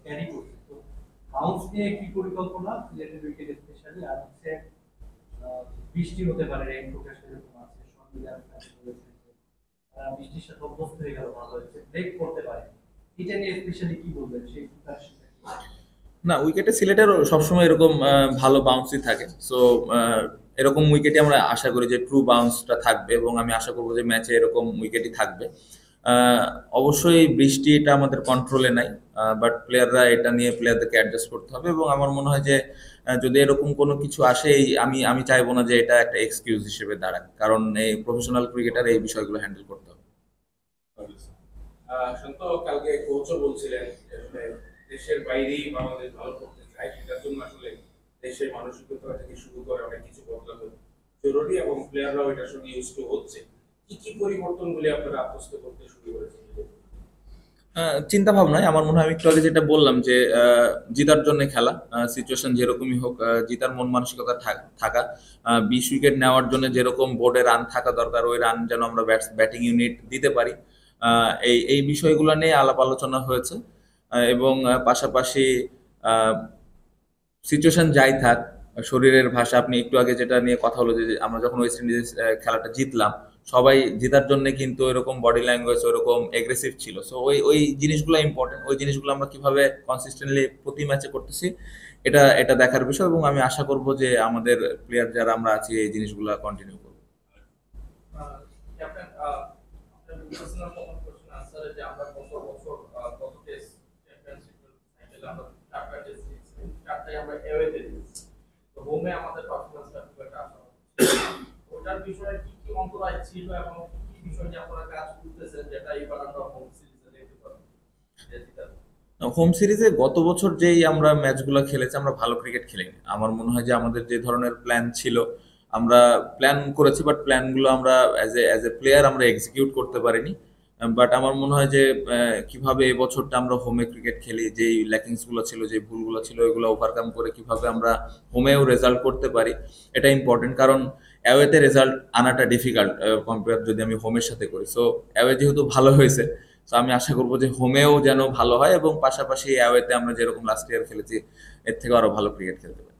Carry করছে। তো bounce নিয়ে কি পরিকল্পনা সিলেটের উইকেট স্পেশালি, আর হচ্ছে বৃষ্টি হতে পারে, রেইন ফোরকাস্ট এরকম আছে, সন্ধ্যা বলেছে যে বৃষ্টির সাথে অভ্যস্ত হয়ে গেল, ভালো হয়েছে, ব্রেক করতে পারে, এটা নিয়ে স্পেশালি কি বলবেন সেই প্রিপারেশনটা কি? না, উইকেটে সিলেটের সবসময় এরকম ভালো বাউন্সই থাকে। সো এরকম উইকেটই আমরা আশা করি যে ট্রু বাউন্সটা থাকবে, এবং আমি আশা করবো যে ম্যাচে এরকম উইকেটই থাকবে। আহ, অবশ্যই বৃষ্টি এটা আমাদের কন্ট্রোলে নাই, বাট প্লেয়াররা এটা নিয়ে প্লেয়ারদেরকে অ্যাডজাস্ট করতে হবে, এবং আমার মনে হয় যে যদি এরকম কোনো কিছু আসে, আমি আমি চাইবো না যে এটা একটা এক্সকিউজ হিসেবে দাঁড়াক, কারণ এই প্রফেশনাল ক্রিকেটার এই বিষয়গুলো হ্যান্ডেল করতে হবে। শান্ত, কালকে কোচও বলছিলেন যে আসলে দেশের বাইরেই বাংলাদেশ ভালো করতে চায়, সেটার জন্য আসলে দেশের মানসিকতা থেকে শুরু করে অনেক কিছু বদলানো জরুরি, এবং প্লেয়াররাও এটার সঙ্গে ইউজ টু হচ্ছে। কি কি পরিবর্তনগুলি আপনারা আত্মস্থ করতে শুরু করেছেন? চিন্তা ভাবনায় আমার মনে হয় আমি একটু আগে যেটা বললাম যে জিতার জন্য খেলা, সিচুয়েশন যেরকমই হোক, জিতার মন মানসিকতা থাকা, 20 উইকেট নেওয়ার জন্য যেরকম বোর্ডে রান থাকা দরকার, ওই রান যেন আমরা ব্যাটিং ইউনিট দিতে পারি। এই এই বিষয়গুলো নিয়ে আলাপ আলোচনা হয়েছে। এবং পাশাপাশি সিচুয়েশন যাই থাক, শরীরের ভাষা, আপনি একটু আগে যেটা নিয়ে কথা হলো যে আমরা যখন ওয়েস্ট ইন্ডিজ খেলাটা জিতলাম, সবাই জেতার জন্য কিন্তু এরকম বডি ল্যাঙ্গুয়েজ ওরকম এগ্রেসিভ ছিল। সো ওই ওই জিনিসগুলো ইম্পর্টেন্ট, ওই জিনিসগুলো আমরা কিভাবে কনসিস্টেন্টলি প্রতি ম্যাচে করতেছি, এটা এটা দেখার বিষয়, এবং আমি আশা করব যে আমাদের প্লেয়ার যারা আমরা আছি এই জিনিসগুলো কন্টিনিউ করবো। ক্যাপ্টেন, আপনার বিবেচনা কখন করছেন আনসারে যে আমরা গত বছর গত টেস্ট চ্যাম্পিয়নশিপ সাইকেলে আমরা 4টা টেস্ট জিতেছি, 4টাই আমরা এওয়েতে জিতেছি। তো হোমে আমাদের পারফরম্যান্সটা খুব একটা আশা হচ্ছে না। ওটার বিষয়ে কি কি অন্তরায় ছিল এবং কি কি বিষয় নিয়ে আপনারা কাজ করতেছেন যেটা এবার আমরা হোম সিরিজে দেখতে পাবো? যেটা হোম সিরিজে গত বছর যেই আমরা ম্যাচগুলো খেলেছি, আমরা ভালো ক্রিকেট খেলিনি। আমার মনে হয় যে আমাদের যে ধরনের প্ল্যান ছিল, আমরা প্ল্যান করেছি, বাট প্ল্যানগুলো আমরা অ্যাজ এ প্লেয়ার আমরা এক্সিকিউট করতে পারিনি। বাট আমার মনে হয় যে কিভাবে এই বছরটা আমরা হোমে ক্রিকেট খেলি, যেই ল্যাকিংস গুলো ছিল, যে ভুলগুলো ছিল, ওইগুলো ওভারকাম করে কিভাবে আমরা হোমেও রেজাল্ট করতে পারি, এটা ইম্পর্টেন্ট। কারণ অ্যাওয়েতে রেজাল্ট আনাটা ডিফিকাল্ট কম্পেয়ার যদি আমি হোমের সাথে করি। সো অ্যাওয়ে যেহেতু ভালো হয়েছে, তো আমি আশা করবো যে হোমেও যেন ভালো হয়, এবং পাশাপাশি অ্যাওয়েতে আমরা যেরকম লাস্ট ইয়ার খেলেছি এর থেকে আরো ভালো ক্রিকেট খেলতে পারি।